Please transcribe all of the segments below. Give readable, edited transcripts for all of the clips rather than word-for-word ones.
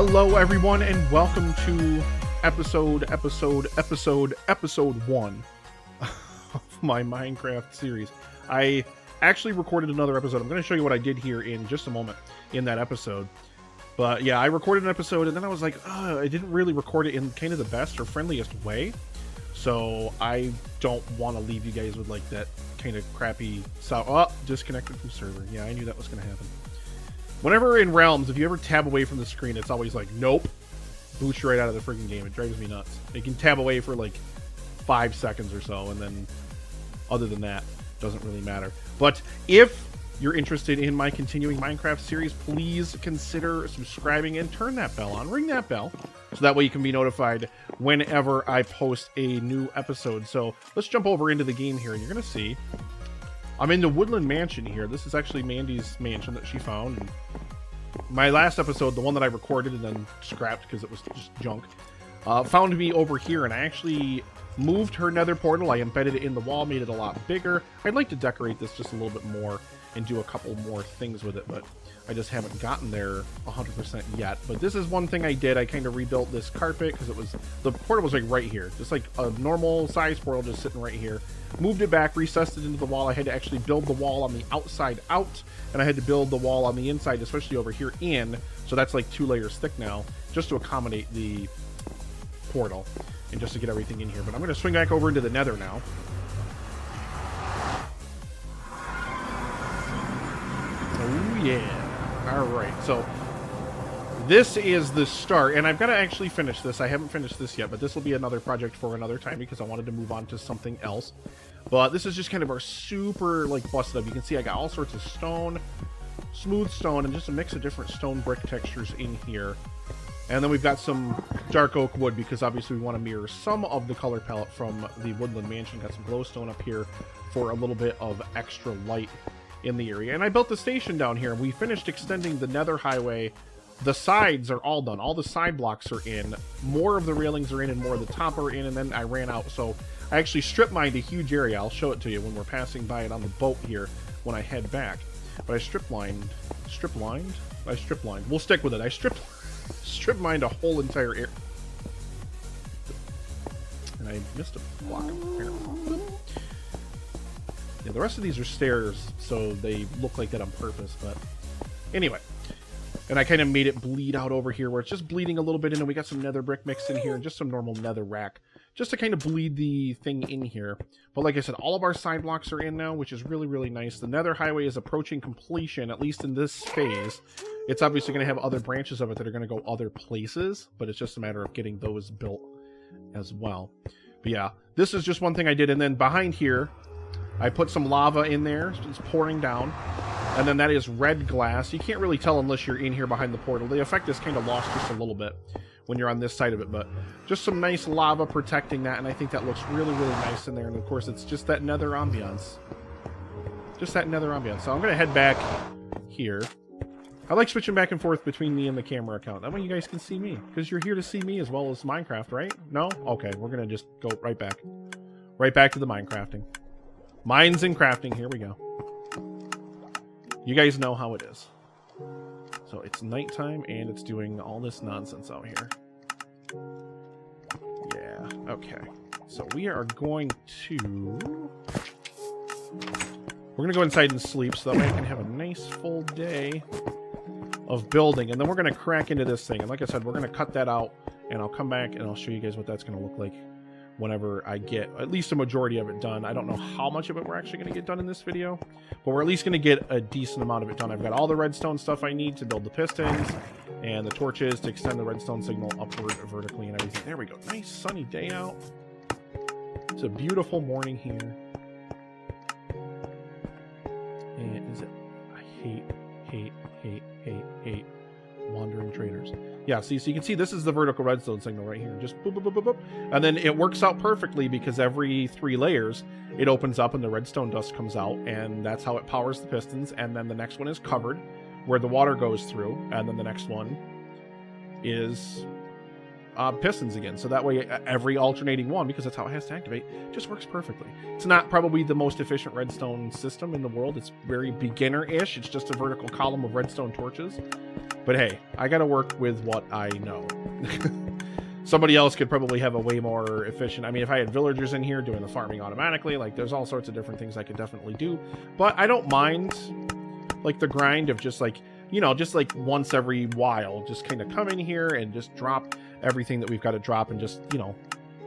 Hello everyone and welcome to episode 1 of my Minecraft series. I actually recorded another episode. I'm going to show you what I did here in just a moment in that episode. But yeah, I recorded an episode and then I was like, I didn't really record it in kind of the best or friendliest way. So I don't want to leave you guys with like that kind of crappy sound. Oh, disconnected from server. Yeah, I knew that was going to happen. Whenever in Realms, if you ever tab away from the screen, it's always like, nope. Boots you right out of the freaking game. It drives me nuts. You can tab away for like 5 seconds or so, and then other than that, doesn't really matter. But if you're interested in my continuing Minecraft series, please consider subscribing and turn that bell on. Ring that bell, so that way you can be notified whenever I post a new episode. So let's jump over into the game here, and you're going to see I'm in the Woodland Mansion here. This is actually Mandy's mansion that she found. And my last episode, the one that I recorded and then scrapped because it was just junk, found me over here, and I actually moved her nether portal. I embedded it in the wall, made it a lot bigger. I'd like to decorate this just a little bit more and do a couple more things with it, but I just haven't gotten there 100% yet. But this is one thing I did. I kind of rebuilt this carpet because the portal was like right here, just like a normal size portal just sitting right here. Moved it back, recessed it into the wall. I had to actually build the wall on the outside out, and I had to build the wall on the inside, especially over here in. So that's like 2 layers thick now, just to accommodate the portal and just to get everything in here. But I'm going to swing back over into the nether now. Oh yeah. All right. So this is the start, and I've got to actually finish this. I haven't finished this yet, but this will be another project for another time because I wanted to move on to something else. But this is just kind of our super, like, busted up. You can see I got all sorts of stone, smooth stone, and just a mix of different stone brick textures in here. And then we've got some dark oak wood because obviously we want to mirror some of the color palette from the Woodland Mansion. Got some glowstone up here for a little bit of extra light in the area. And I built the station down here. We finished extending the nether highway. The sides are all done. All the side blocks are in. More of the railings are in and more of the top are in, and then I ran out. So I actually strip mined a huge area. I'll show it to you when we're passing by it on the boat here when I head back. But I strip mined. We'll stick with it. I strip mined a whole entire area. And I missed a block apparently. Yeah, the rest of these are stairs, so they look like that on purpose, but anyway. And I kind of made it bleed out over here where it's just bleeding a little bit in, and we got some nether brick mixed in here and just some normal nether rack just to kind of bleed the thing in here. But like I said, all of our side blocks are in now, which is really, really nice. The nether highway is approaching completion, at least in this phase. It's obviously going to have other branches of it that are going to go other places, but it's just a matter of getting those built as well. But yeah, this is just one thing I did. And then behind here, I put some lava in there. It's pouring down. And then that is red glass. You can't really tell unless you're in here behind the portal. The effect is kind of lost just a little bit when you're on this side of it. But just some nice lava protecting that. And I think that looks really, really nice in there. And of course, it's just that nether ambiance. Just that nether ambiance. So I'm going to head back here. I like switching back and forth between me and the camera account. That way you guys can see me. Because you're here to see me as well as Minecraft, right? No? Okay, we're going to just go right back. Right back to the Minecrafting. Mines and crafting. Here we go. You guys know how it is. So it's nighttime and it's doing all this nonsense out here. Yeah, okay. So we are going to... We're going to go inside and sleep so that way I can have a nice full day of building. And then we're going to crack into this thing. And like I said, we're going to cut that out. And I'll come back and I'll show you guys what that's going to look like whenever I get at least a majority of it done. I don't know how much of it we're actually going to get done in this video, but we're at least going to get a decent amount of it done. I've got all the redstone stuff I need to build the pistons and the torches to extend the redstone signal upward vertically and everything. There we go. Nice sunny day out. It's a beautiful morning here. And is it? I hate wandering traders. Yeah, see, so you can see this is the vertical redstone signal right here. Just boop, boop, boop, boop, boop. And then it works out perfectly because every 3 layers it opens up and the redstone dust comes out, and that's how it powers the pistons. And then the next one is covered where the water goes through, and then the next one is pistons again. So that way every alternating one, because that's how it has to activate, just works perfectly. It's not probably the most efficient redstone system in the world. It's very beginner-ish. It's just a vertical column of redstone torches. But hey, I got to work with what I know. Somebody else could probably have a way more efficient... I mean, if I had villagers in here doing the farming automatically, like, there's all sorts of different things I could definitely do. But I don't mind, like, the grind of just, like, you know, just, like, once every while, just kind of come in here and just drop everything that we've got to drop and just, you know,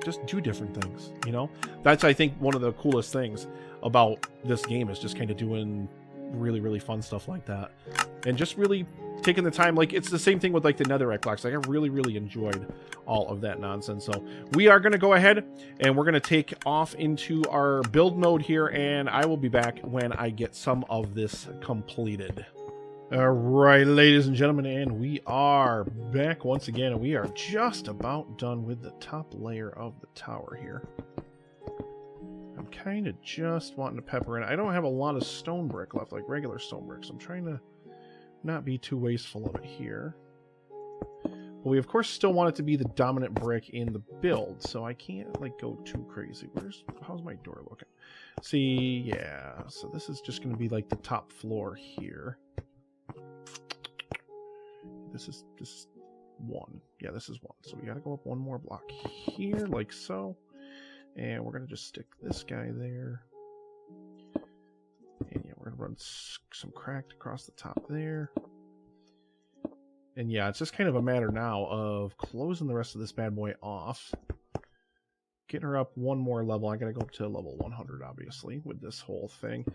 just do different things, you know? That's, I think, one of the coolest things about this game is just kind of doing really, really fun stuff like that. And just really taking the time, like, it's the same thing with, like, the netherite blocks. Like, I really, really enjoyed all of that nonsense. So we are going to go ahead and we're going to take off into our build mode here, and I will be back when I get some of this completed. All right, ladies and gentlemen, and we are back once again, and we are just about done with the top layer of the tower here. I'm kind of just wanting to pepper in. I don't have a lot of stone brick left, like regular stone brick, so I'm trying to not be too wasteful of it here. But we, of course, still want it to be the dominant brick in the build, so I can't, like, go too crazy. How's my door looking? See, yeah, so this is just going to be, like, the top floor here. This is one. Yeah, this is one. So we got to go up one more block here, like so. And we're going to just stick this guy there. And yeah, we're going to run some cracked across the top there. And yeah, it's just kind of a matter now of closing the rest of this bad boy off. Getting her up one more level. I got to go up to level 100, obviously, with this whole thing.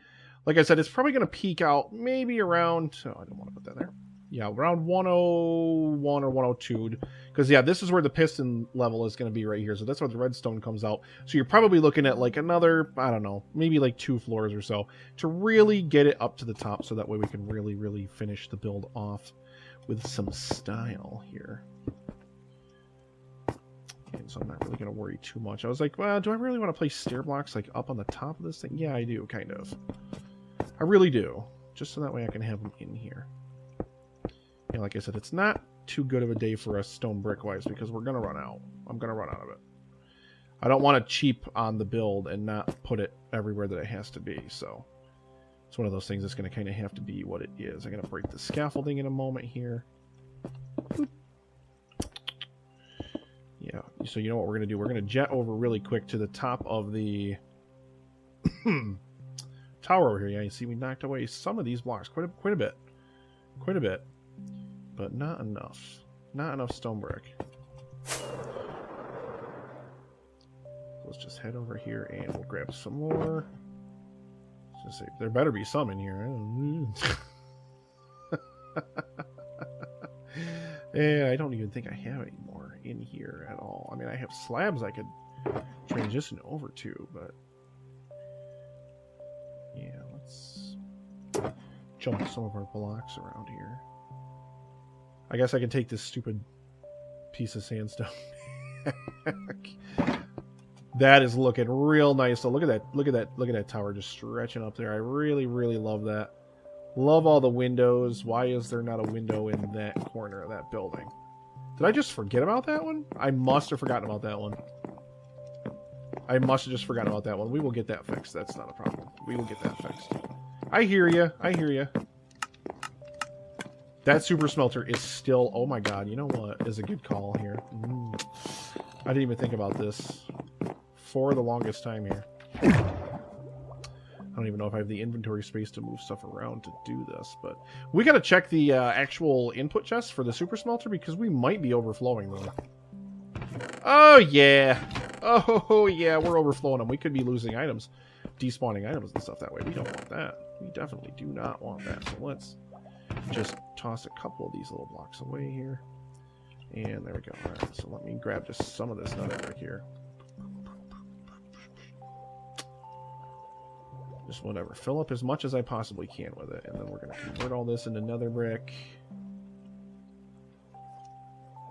Like I said, it's probably going to peak out maybe around... Oh, I don't want to put that there. Yeah, around 101 or 102. Because, yeah, this is where the piston level is going to be right here. So that's where the redstone comes out. So you're probably looking at, like, another, I don't know, maybe like 2 floors or so to really get it up to the top. So that way we can really, really finish the build off with some style here. And so I'm not really going to worry too much. I was like, well, do I really want to place stair blocks, like, up on the top of this thing? Yeah, I do, kind of. I really do. Just so that way I can have them in here. And like I said, it's not too good of a day for us stone brick-wise because we're going to run out. I'm going to run out of it. I don't want to cheap on the build and not put it everywhere that it has to be. So it's one of those things that's going to kind of have to be what it is. I'm going to break the scaffolding in a moment here. Boop. Yeah, so you know what we're going to do? We're going to jet over really quick to the top of the tower over here. Yeah, you see we knocked away some of these blocks. Quite a bit. Quite a bit. But not enough. Not enough stone brick. Let's just head over here and we'll grab some more. Just say, there better be some in here. Yeah, I don't even think I have any more in here at all. I mean, I have slabs I could transition over to, but yeah, let's jump some of our blocks around here. I guess I can take this stupid piece of sandstone. That is looking real nice. So look at that. Look at that. Look at that tower just stretching up there. I really, really love that. Love all the windows. Why is there not a window in that corner of that building? Did I just forget about that one? I must have forgotten about that one. I must have just forgotten about that one. We will get that fixed. That's not a problem. We will get that fixed. I hear you. I hear you. That super smelter is still... Oh my god, you know what is a good call here? I didn't even think about this for the longest time here. I don't even know if I have the inventory space to move stuff around to do this, but we got to check the actual input chests for the super smelter because we might be overflowing them. Oh yeah. Oh yeah, we're overflowing them. We could be losing items, despawning items and stuff that way. We don't want that. We definitely do not want that. So let's just toss a couple of these little blocks away here. And there we go. All right, so let me grab just some of this nether brick here. Just whatever. Fill up as much as I possibly can with it. And then we're going to convert all this into nether brick.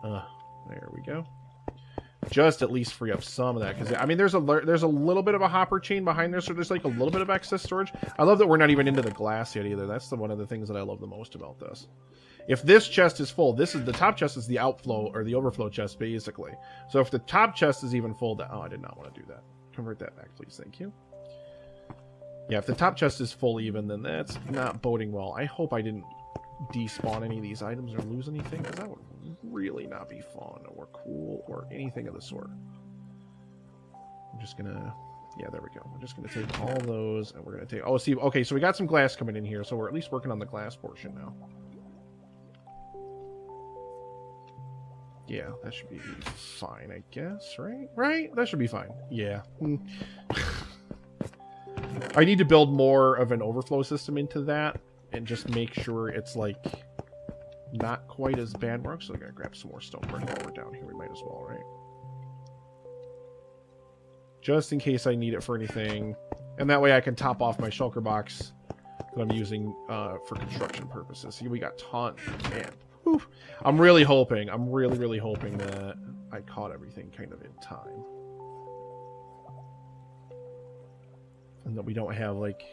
There we go. Just at least free up some of that. Because, I mean, there's a little bit of a hopper chain behind there. So there's like a little bit of excess storage. I love that we're not even into the glass yet either. That's one of the things that I love the most about this. If this chest is full, the top chest is the outflow or the overflow chest, basically. So if the top chest is even full, oh, I did not want to do that. Convert that back, please. Thank you. Yeah, if the top chest is full even, then that's not boding well. I hope I didn't despawn any of these items or lose anything, because that would really not be fun or cool or anything of the sort. I'm just gonna, yeah, there we go. We're just gonna take all those, and we're gonna take, oh, see, okay, so we got some glass coming in here, so we're at least working on the glass portion now. Yeah, that should be fine, I guess, right? Right? That should be fine. Yeah. I need to build more of an overflow system into that and just make sure it's, like, not quite as bad. We're actually going to grab some more stone brick while we're down here. We might as well, right? Just in case I need it for anything. And that way I can top off my shulker box that I'm using for construction purposes. See, we got tons. Man. Whew. I'm really hoping, really hoping that I caught everything kind of in time. And that we don't have, like...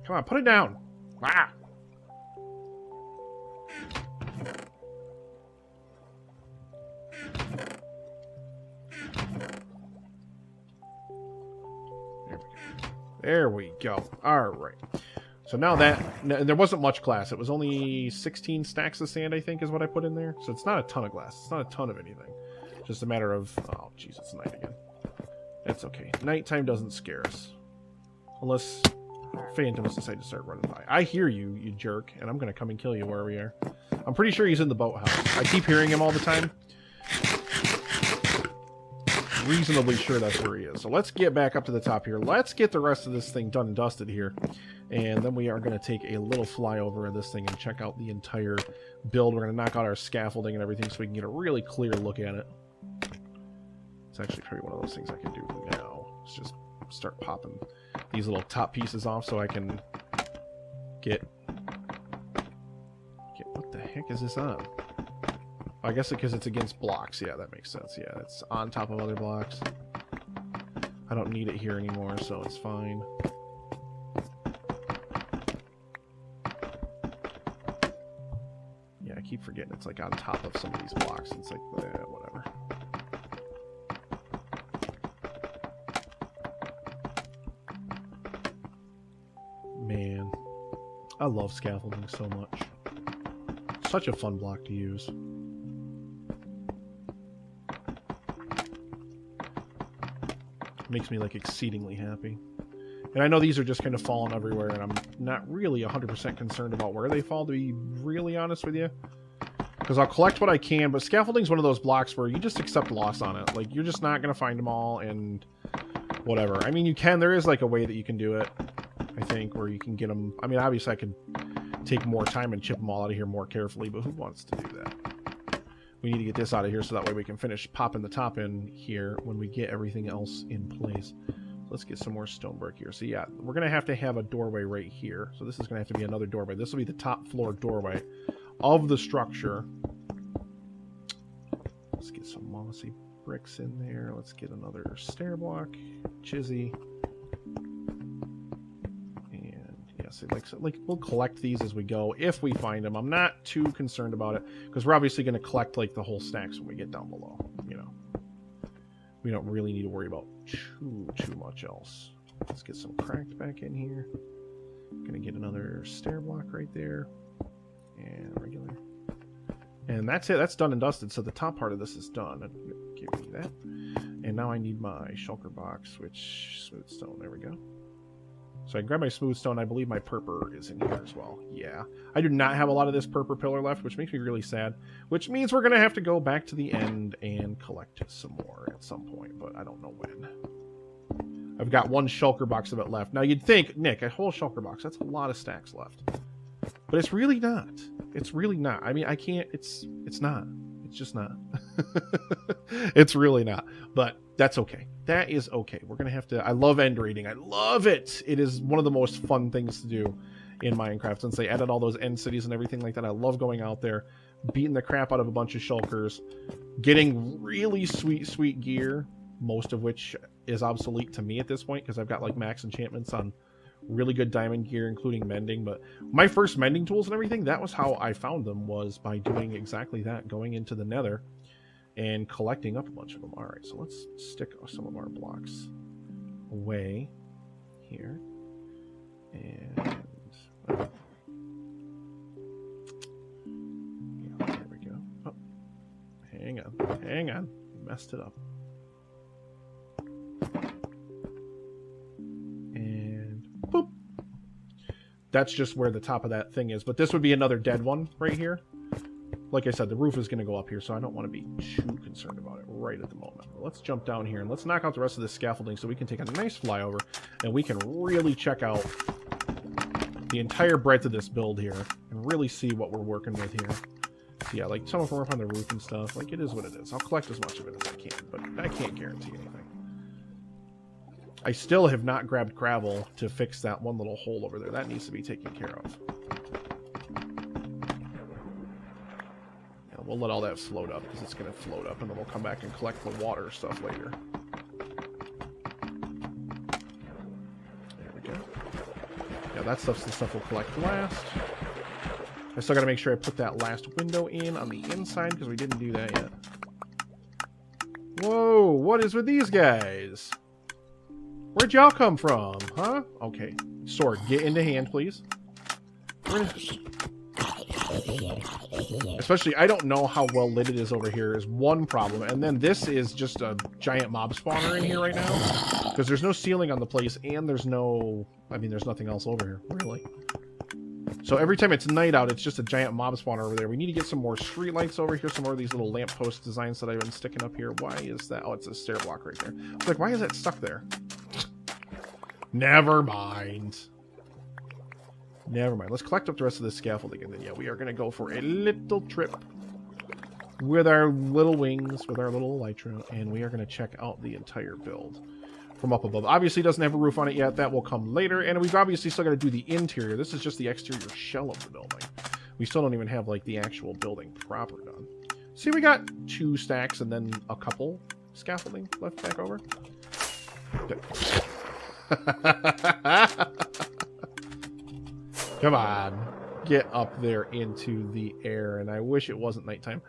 Come on, put it down! Ah! There we go. Alright. So now that... There wasn't much glass. It was only 16 stacks of sand, I think, is what I put in there. So it's not a ton of glass. It's not a ton of anything. Just a matter of... Oh, jeez, it's night again. It's okay. Nighttime doesn't scare us. Unless phantoms decide to start running by. I hear you, you jerk, and I'm going to come and kill you wherever you are. I'm pretty sure he's in the boathouse. I keep hearing him all the time. Reasonably sure that's where he is. So let's get back up to the top here. Let's get the rest of this thing done and dusted here. And then we are going to take a little flyover of this thing and check out the entire build. We're going to knock out our scaffolding and everything so we can get a really clear look at it. It's actually probably one of those things I can do now. It's just start popping these little top pieces off so I can get what the heck is this on? I guess because it's against blocks. Yeah, that makes sense. Yeah, it's on top of other blocks. I don't need it here anymore, so it's fine. Yeah, I keep forgetting it's like on top of some of these blocks. It's like, whatever. Man, I love scaffolding so much. Such a fun block to use. Makes me like exceedingly happy. And I know these are just kind of falling everywhere, and I'm not really 100% concerned about where they fall, to be really honest with you. Because I'll collect what I can, but scaffolding's one of those blocks where you just accept loss on it. Like, you're just not going to find them all, and whatever. I mean, you can. There is like a way that you can do it, I think, where you can get them. I mean, obviously I could take more time and chip them all out of here more carefully, but who wants to do that? We need to get this out of here so that way we can finish popping the top in here when we get everything else in place. Let's get some more stone brick here. So yeah, we're going to have a doorway right here. So this is going to have to be another doorway. This will be the top floor doorway of the structure. Let's get some mossy bricks in there. Let's get another stair block, chizzy. Like we'll collect these as we go if we find them. I'm not too concerned about it because we're obviously going to collect like the whole stacks when we get down below. You know, we don't really need to worry about too much else. Let's get some cracked back in here. Gonna get another stair block right there and regular, and that's it. That's done and dusted. So the top part of this is done. Give me that. And now I need my shulker box, which smooth stone. There we go. So I can grab my smooth stone. I believe my purper is in here as well. Yeah. I do not have a lot of this purper pillar left, which makes me really sad. Which means we're going to have to go back to the end and collect some more at some point, but I don't know when. I've got one shulker box of it left. Now you'd think, Nick, a whole shulker box, that's a lot of stacks left. But it's really not. It's really not. I mean, I can't, it's not. It's just not. It's really not. But that's okay. That is okay. We're going to have to... I love end raiding. I love it. It is one of the most fun things to do in Minecraft. Since they added all those end cities and everything like that, I love going out there, beating the crap out of a bunch of shulkers, getting really sweet gear, most of which is obsolete to me at this point because I've got like max enchantments on really good diamond gear, including mending. But my first mending tools and everything, that was how I found them, was by doing exactly that, going into the nether and collecting up a bunch of them. All right, so let's stick some of our blocks away here. And Hang on. Messed it up. And boop. That's just where the top of that thing is. But this would be another dead one right here. Like I said, the roof is going to go up here, so I don't want to be too concerned about it right at the moment. But let's jump down here and let's knock out the rest of this scaffolding so we can take a nice flyover and we can really check out the entire breadth of this build here and really see what we're working with here. So yeah, like some of them are up on the roof and stuff. Like, it is what it is. I'll collect as much of it as I can, but I can't guarantee anything. I still have not grabbed gravel to fix that one little hole over there. That needs to be taken care of. We'll let all that float up because it's going to float up, and then we'll come back and collect the water stuff later. There we go. Yeah, that stuff's the stuff we'll collect last. I still got to make sure I put that last window in on the inside because we didn't do that yet. Whoa, what is with these guys? Where'd y'all come from, huh? Okay, sword, get into hand, please. Especially, I don't know how well lit it is over here is one problem. And then this is just a giant mob spawner in here right now. Because there's no ceiling on the place, and there's no... I mean, there's nothing else over here, really. So every time it's night out, it's just a giant mob spawner over there. We need to get some more street lights over here, some more of these little lamppost designs that I've been sticking up here. Why is that? Oh, it's a stair block right there. I was like, why is that stuck there? Never mind. Never mind. Let's collect up the rest of this scaffolding, and then, yeah, we are going to go for a little trip with our little wings, with our little elytra, and we are going to check out the entire build from up above. Obviously, it doesn't have a roof on it yet. That will come later, and we've obviously still got to do the interior. This is just the exterior shell of the building. We still don't even have, like, the actual building proper done. See, we got 2 stacks and then a couple scaffolding left back over. Come on, get up there into the air. And I wish it wasn't nighttime.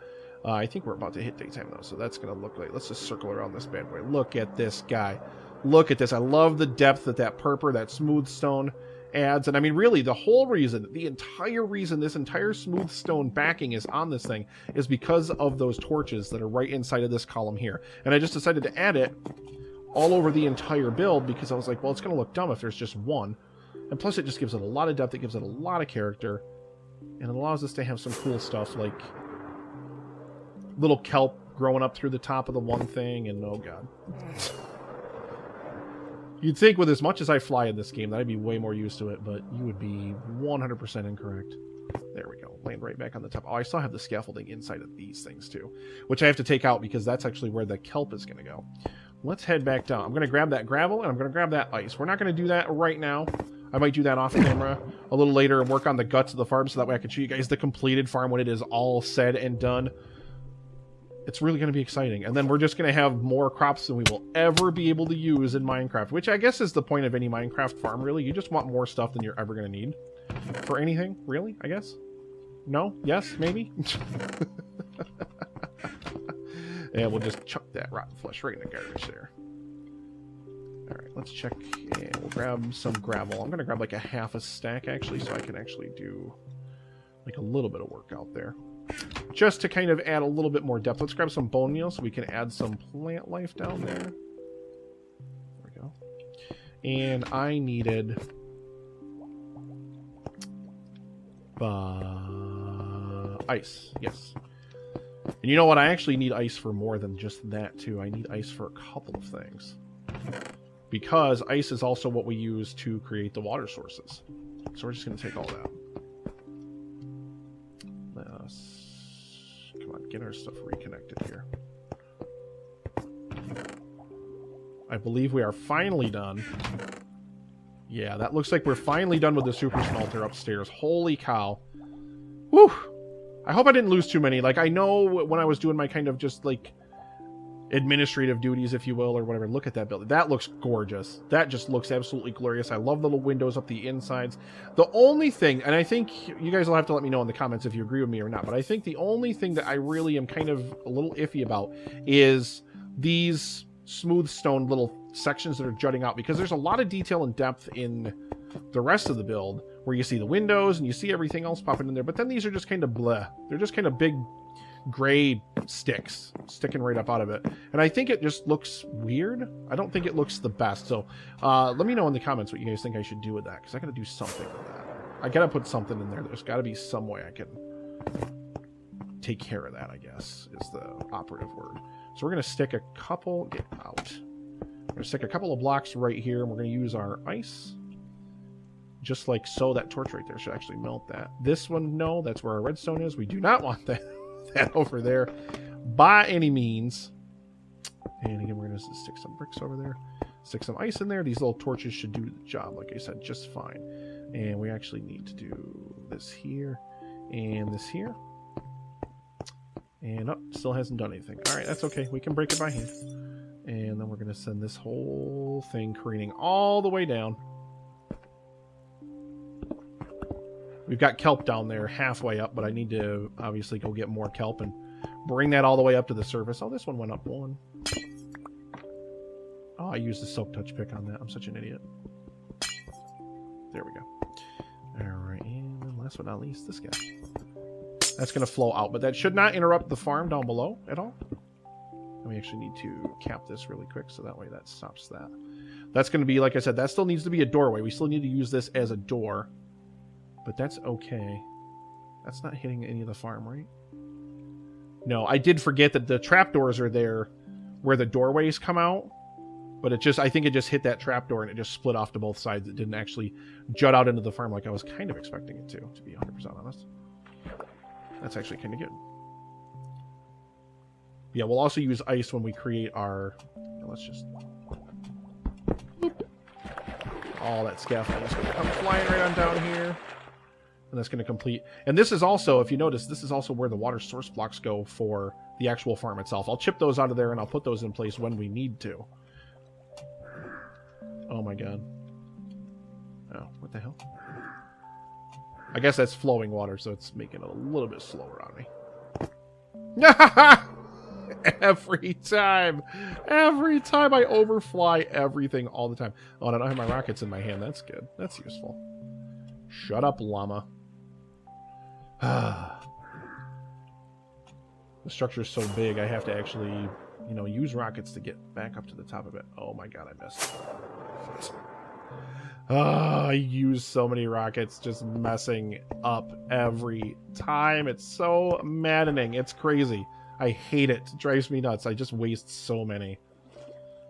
I think we're about to hit daytime, though, so that's going to look like... Let's just circle around this bad boy. Look at this guy. Look at this. I love the depth that that purple, that smooth stone adds. And I mean, really, the whole reason, the entire reason this entire smooth stone backing is on this thing is because of those torches that are right inside of this column here. And I just decided to add it all over the entire build because I was like, well, it's going to look dumb if there's just one. And plus, it just gives it a lot of depth. It gives it a lot of character. And it allows us to have some cool stuff like little kelp growing up through the top of the one thing. And oh, God. You'd think with as much as I fly in this game that I'd be way more used to it. But you would be 100% incorrect. There we go. Land right back on the top. Oh, I still have the scaffolding inside of these things, too. Which I have to take out because that's actually where the kelp is going to go. Let's head back down. I'm going to grab that gravel and I'm going to grab that ice. We're not going to do that right now. I might do that off camera a little later and work on the guts of the farm so that way I can show you guys the completed farm when it is all said and done. It's really going to be exciting. And then we're just going to have more crops than we will ever be able to use in Minecraft, which I guess is the point of any Minecraft farm, really. You just want more stuff than you're ever going to need for anything, really, I guess. No? Yes? Maybe? And we'll just chuck that rotten flesh right in the garbage there. Alright, let's check, and we'll grab some gravel. I'm going to grab like a half a stack, actually, so I can actually do like a little bit of work out there. Just to kind of add a little bit more depth. Let's grab some bone meal so we can add some plant life down there. There we go. And I needed... ice, yes. And you know what? I actually need ice for more than just that, too. I need ice for a couple of things. Because ice is also what we use to create the water sources. So we're just going to take all that. Come on, get our stuff reconnected here. I believe we are finally done. Yeah, that looks like we're finally done with the super smelter upstairs. Holy cow. Whew! I hope I didn't lose too many. Like, I know when I was doing my kind of just, like, administrative duties, if you will, or whatever. Look at that building. That looks gorgeous. That just looks absolutely glorious. I love the little windows up the insides. The only thing, and I think you guys will have to let me know in the comments if you agree with me or not, but I think the only thing that I really am kind of a little iffy about is these smooth stone little sections that are jutting out, because there's a lot of detail and depth in the rest of the build where you see the windows and you see everything else popping in there, but then these are just kind of bleh. They're just kind of big gray sticks sticking right up out of it. And I think it just looks weird. I don't think it looks the best. So let me know in the comments what you guys think I should do with that, because I got to do something with that. I got to put something in there. There's got to be some way I can take care of that, I guess, is the operative word. So we're going to stick a couple... Get out. We're going to stick a couple of blocks right here, and we're going to use our ice. Just like so. That torch right there should actually melt that. This one, no, that's where our redstone is. We do not want that, that over there by any means. And again, we're going to stick some bricks over there. Stick some ice in there. These little torches should do the job, like I said, just fine. And we actually need to do this here and this here. And oh, still hasn't done anything. All right, that's okay. We can break it by hand. And then we're going to send this whole thing careening all the way down. We've got kelp down there halfway up, but I need to obviously go get more kelp and bring that all the way up to the surface. Oh, this one went up one. Oh, I used the silk touch pick on that. I'm such an idiot. There we go. All right, and then last but not least, this guy. That's going to flow out, but that should not interrupt the farm down below at all. And we actually need to cap this really quick, so that way that stops that. That's going to be, like I said, that still needs to be a doorway. We still need to use this as a door, but that's okay. That's not hitting any of the farm, right? No, I did forget that the trapdoors are there where the doorways come out. But it just, I think it just hit that trapdoor and it just split off to both sides. It didn't actually jut out into the farm like I was kind of expecting it to be 100% honest. That's actually kind of good. Yeah, we'll also use ice when we create our... Let's just... All that scaffolding is going to come flying right on down here. And that's going to complete... And this is also, if you notice, this is also where the water source blocks go for the actual farm itself. I'll chip those out of there and I'll put those in place when we need to. Oh my god. Oh, what the hell? I guess that's flowing water, so it's making it a little bit slower on me. Every time I overfly everything all the time. Oh, and I don't have my rockets in my hand. That's good. That's useful. Shut up, llama. The structure is so big, I have to actually, you know, use rockets to get back up to the top of it. Oh my god, I missed. I use so many rockets, just messing up every time. It's so maddening. It's crazy. I hate it. It drives me nuts. I just waste so many.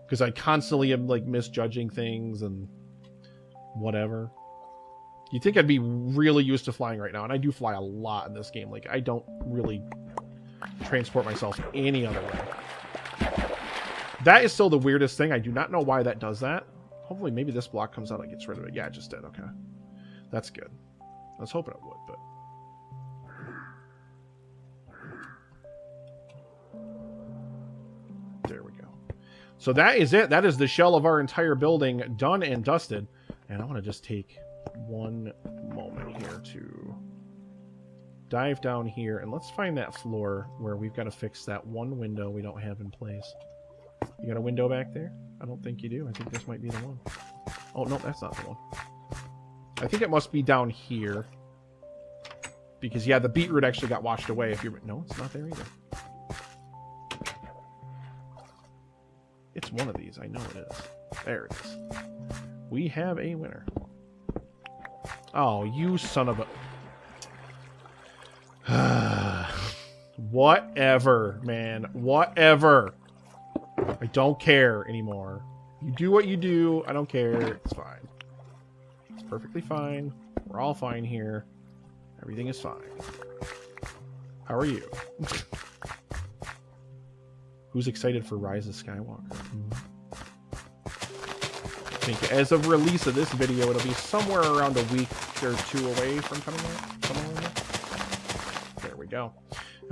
Because I constantly am, like, misjudging things and whatever. You'd think I'd be really used to flying right now, and I do fly a lot in this game. Like, I don't really transport myself any other way. That is still the weirdest thing. I do not know why that does that. Hopefully, maybe this block comes out and gets rid of it. Yeah, it just did. Okay. That's good. I was hoping it would, but... There we go. So that is it. That is the shell of our entire building done and dusted. And I want to just take one moment here to dive down here. And let's find that floor where we've got to fix that one window we don't have in place. You got a window back there? I don't think you do. I think this might be the one. Oh, no, that's not the one. I think it must be down here. Because, yeah, the beetroot actually got washed away. If you're... No, it's not there either. It's one of these. I know it is. There it is. We have a winner. Oh, you son of a... Whatever, man. Whatever. I don't care anymore. You do what you do. I don't care. It's fine. It's perfectly fine. We're all fine here. Everything is fine. How are you? Who's excited for Rise of Skywalker? I think as of release of this video, it'll be somewhere around a week or two away from coming out. Somewhere around there. There we go.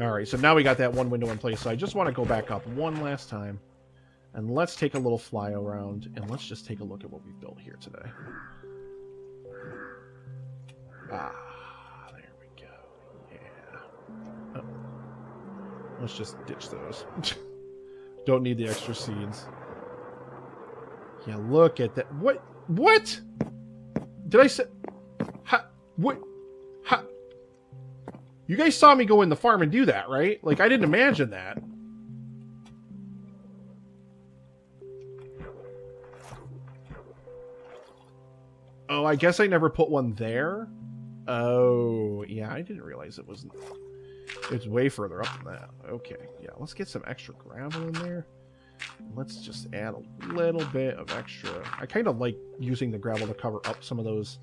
Alright, so now we got that one window in place. So I just want to go back up one last time. And let's take a little fly around, and let's just take a look at what we've built here today. Ah, there we go. Yeah. Oh. Let's just ditch those. Don't need the extra seeds. Yeah, look at that. What? What? Did I say... Ha? What? Ha? You guys saw me go in the farm and do that, right? Like, I didn't imagine that. Oh, I guess I never put one there. Oh, yeah, I didn't realize it wasn't... It's way further up than that. Okay, yeah, let's get some extra gravel in there. Let's just add a little bit of extra... I kind of like using the gravel to cover up some of those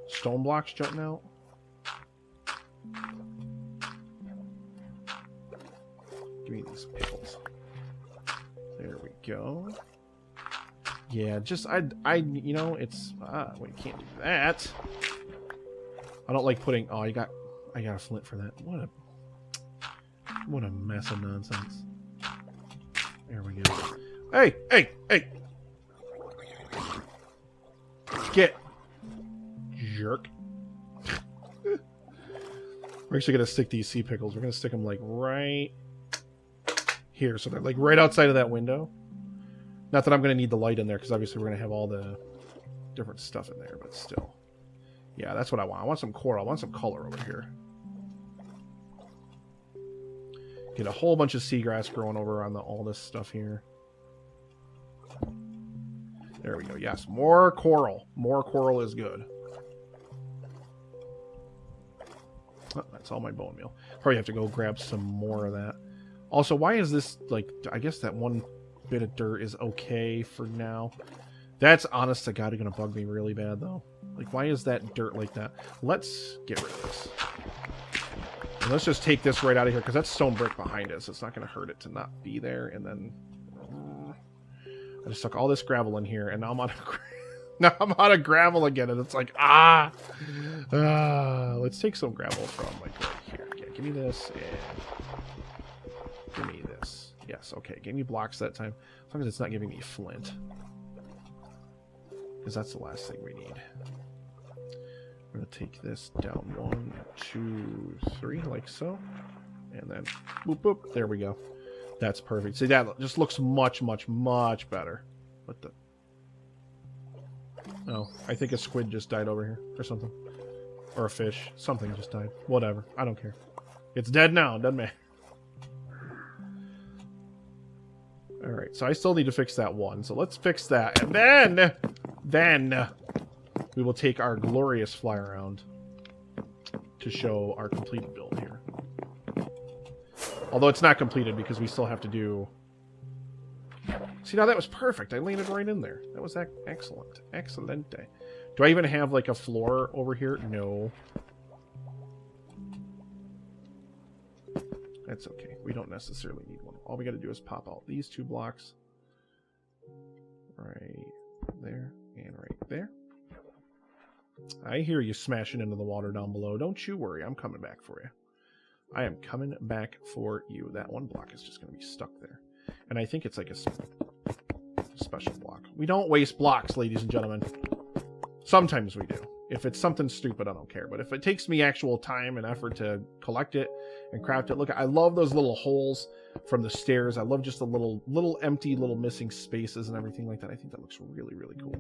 stone blocks jutting out. Give me these pickles. There we go. Yeah, just, you know, it's... well, you can't do that. I don't like putting... Oh, I got a flint for that. What a mess of nonsense. There we go. Hey! Hey! Hey! Get! Jerk. We're actually going to stick these sea pickles. We're going to stick them, like, right here. So they're, like, right outside of that window. Not that I'm going to need the light in there, because obviously we're going to have all the different stuff in there, but still. Yeah, that's what I want. I want some coral. I want some color over here. Get a whole bunch of seagrass growing over on all this stuff here. There we go. Yes, more coral. More coral is good. Oh, that's all my bone meal. Probably have to go grab some more of that. Also, why is this, like, I guess that one bit of dirt is okay for now. That's, honest to God, going to bug me really bad, though. Like, why is that dirt like that? Let's get rid of this. And let's just take this right out of here, because that's stone brick behind us. It's not going to hurt it to not be there. And then I just stuck all this gravel in here, and now I'm out of now I'm out of gravel again, and it's like, let's take some gravel from, like, right here. Yeah, give me this, and give me this. Yes, okay, gave me blocks that time. As long as it's not giving me flint. Because that's the last thing we need. I'm going to take this down 1, 2, 3, like so. And then, boop, boop, there we go. That's perfect. See, that just looks much, much, much better. What the... Oh, I think a squid just died over here, or something. Or a fish. Something just died. Whatever. I don't care. It's dead now, doesn't matter. Alright, so I still need to fix that one. So let's fix that. And then we will take our glorious fly around to show our completed build here. Although it's not completed because we still have to do... See, now that was perfect. I landed right in there. That was excellent. Excelente. Do I even have, like, a floor over here? No. That's okay. We don't necessarily need one. All we got to do is pop out these 2 blocks. Right there and right there. I hear you smashing into the water down below. Don't you worry. I'm coming back for you. I am coming back for you. That one block is just going to be stuck there. And I think it's like a special block. We don't waste blocks, ladies and gentlemen. Sometimes we do. If it's something stupid, I don't care. But if it takes me actual time and effort to collect it and craft it, look, I love those little holes from the stairs. I love just the little empty, little missing spaces and everything like that. I think that looks really, really cool.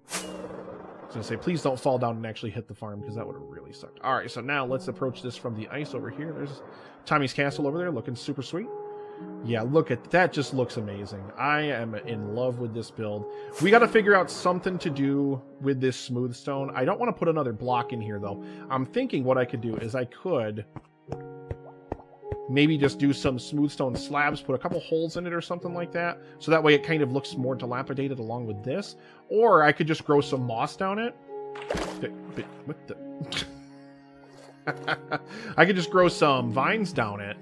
I was going to say, please don't fall down and actually hit the farm, because that would have really sucked. All right, so now let's approach this from the ice over here. There's Tommy's castle over there, looking super sweet. Yeah, look at that. Just looks amazing. I am in love with this build. We got to figure out something to do with this smooth stone. I don't want to put another block in here, though. I'm thinking what I could do is I could maybe just do some smooth stone slabs, put a couple holes in it or something like that, so that way it kind of looks more dilapidated along with this. Or I could just grow some moss down it. What the... I could just grow some vines down it.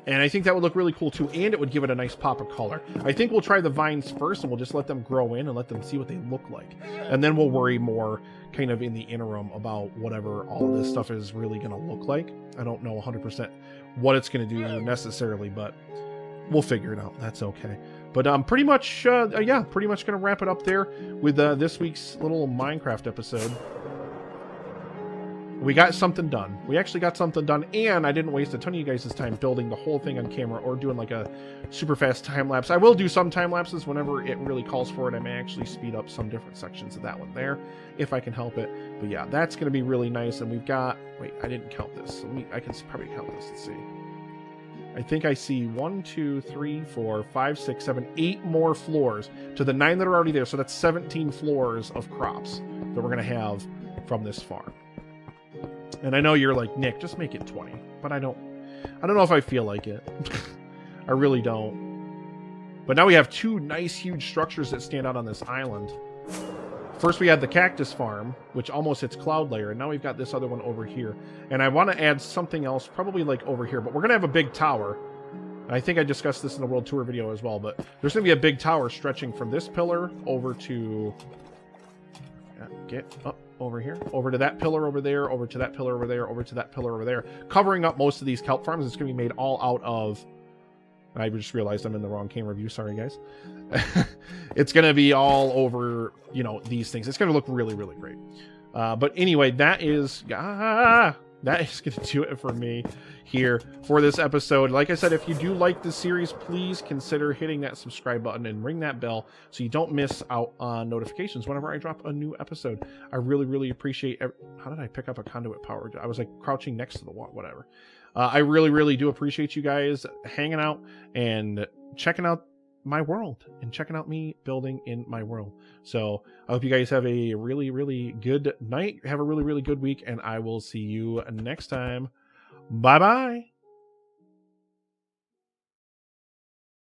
And I think that would look really cool too, and it would give it a nice pop of color. I think we'll try the vines first, and we'll just let them grow in and let them see what they look like. And then we'll worry more kind of in the interim about whatever all of this stuff is really going to look like. I don't know 100% what it's going to do necessarily, but we'll figure it out. That's okay. But pretty much, yeah, pretty much going to wrap it up there with this week's little Minecraft episode. we got something done. We actually got something done, and I didn't waste a ton of you guys' time building the whole thing on camera or doing like a super fast time lapse. I will do some time lapses whenever it really calls for it. I may actually speed up some different sections of that one there if I can help it. But yeah, that's going to be really nice. And we've got, wait, I didn't count this. So I can probably count this. Let's see. I think I see 1, 2, 3, 4, 5, 6, 7, 8 more floors to the 9 that are already there. So that's 17 floors of crops that we're going to have from this farm. And I know you're like, Nick, just make it 20. But I don't know if I feel like it. I really don't. But now we have 2 nice, huge structures that stand out on this island. First, we had the cactus farm, which almost hits cloud layer. And now we've got this other one over here. And I want to add something else, probably like over here. But we're going to have a big tower. I think I discussed this in the world tour video as well. But there's going to be a big tower stretching from this pillar over to... get up over here, over to that pillar over there, over to that pillar over there, over to that pillar over there, covering up most of these kelp farms. It's going to be made all out of... I just realized I'm in the wrong camera view. Sorry, guys. It's going to be all over, you know, these things. It's going to look really, really great. But anyway, that is going to do it for me here for this episode. Like I said, if you do like this series, please consider hitting that subscribe button and ring that bell so you don't miss out on notifications whenever I drop a new episode. I really, really appreciate... How did I pick up a conduit power? I was like crouching next to the wall, whatever. I really, really do appreciate you guys hanging out and checking out my world and checking out me building in my world. So I hope you guys have a really, really good night. Have a really, really good week, and I will see you next time. Bye-bye.